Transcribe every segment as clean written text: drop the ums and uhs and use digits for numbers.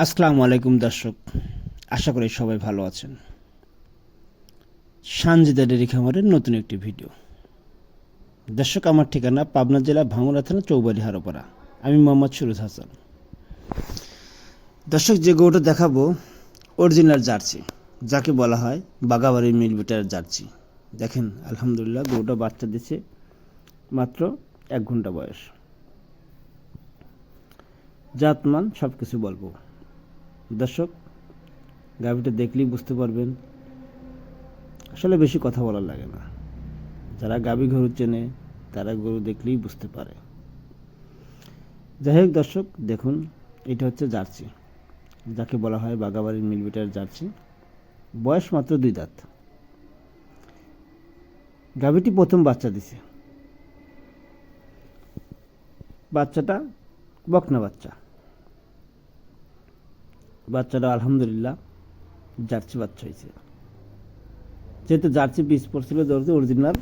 আসসালামু আলাইকুম দর্শক, আশা করি সবাই ভালো আছেন। সানজিদা ডেয়ারি খামারের নতুন একটি ভিডিও। দর্শক, আমার ঠিকানা পাবনা জেলা ভাঙ্গুড়া থানা চৌবাড়ি হারোপাড়া। আমি মোহাম্মদ সুরুজ হাসান। দর্শক, যে গরুটা দেখাবো অরিজিনাল জার্সি, যাকে বলা হয় বাগাবাড়ি মিলবিটার জার্সি। দেখেন, আলহামদুলিল্লাহ গরুটা বাচ্চা দিচ্ছে মাত্র 1 ঘন্টা বয়স। জাতমান সব কিছু বলবো। দর্শক, গাভীটা দেখলেই বুঝতে পারবেন, আসলে বেশি কথা বলার লাগে না। যারা গাভী গরু চেনে তারা গরু দেখলেই বুঝতে পারে। যাই হোক দর্শক, দেখুন, এটা হচ্ছে জার্সি, যাকে বলা হয় বাগাবাড়ির মিলবিটার জার্সি। বয়স মাত্র 2 দাঁত। গাভীটি প্রথম বাচ্চা দিছে। বাচ্চাটা বকনা বাচ্চা। বাচ্চাটা আলহামদুলিল্লাহ জার্সি বাচ্চা হয়েছে। যেহেতু জার্সি বীজ পড়ছিল, ধরতে অরিজিনাল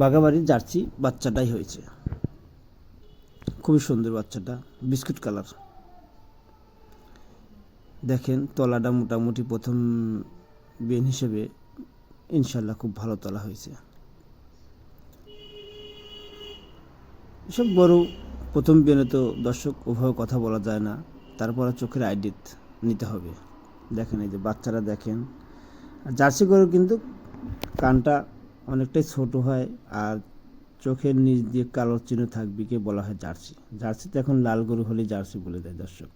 বাগাবাড়ির জার্সি বাচ্চাটাই হয়েছে। খুবই সুন্দর বাচ্চাটা, বিস্কুট কালার। দেখেন, তলাটা মোটামুটি প্রথম বেন হিসেবে ইনশাল্লাহ খুব ভালো তলা হয়েছে। এসব বড় প্রথম বেনে তো দর্শক ওভাবে কথা বলা যায় না, তারপরে চোখের আইডিট নিতে হবে। দেখেন, এই যে বাচ্চারা দেখেন। আর জার্সি গরু কিন্তু কানটা অনেকটাই ছোট হয়, আর চোখের নিচ দিয়ে কালো চিহ্ন থাকবে, কে বলা হয় জার্সি। জার্সিতে এখন লাল গরু হলে জার্সি বলে দেয় দর্শক।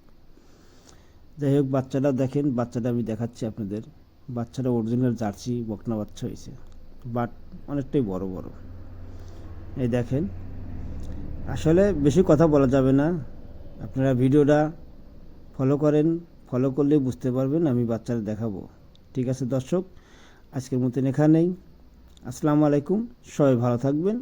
যাই হোক, বাচ্চাটা দেখেন, বাচ্চাটা আমি দেখাচ্ছি আপনাদের। বাচ্চাটা অরিজিনাল জার্সি বকনা বাচ্চা হয়েছে, বাট অনেকটাই বড় বড়। এই দেখেন, আসলে বেশি কথা বলা যাবে না। আপনারা ভিডিওটা ফলো করেন, ফলো করলে বুঝতে পারবেন আমি বাচ্চারা দেখাবো। ঠিক আছে দর্শক, আজকের মতন এখানেই। আসসালামু আলাইকুম, সবাই ভালো থাকবেন।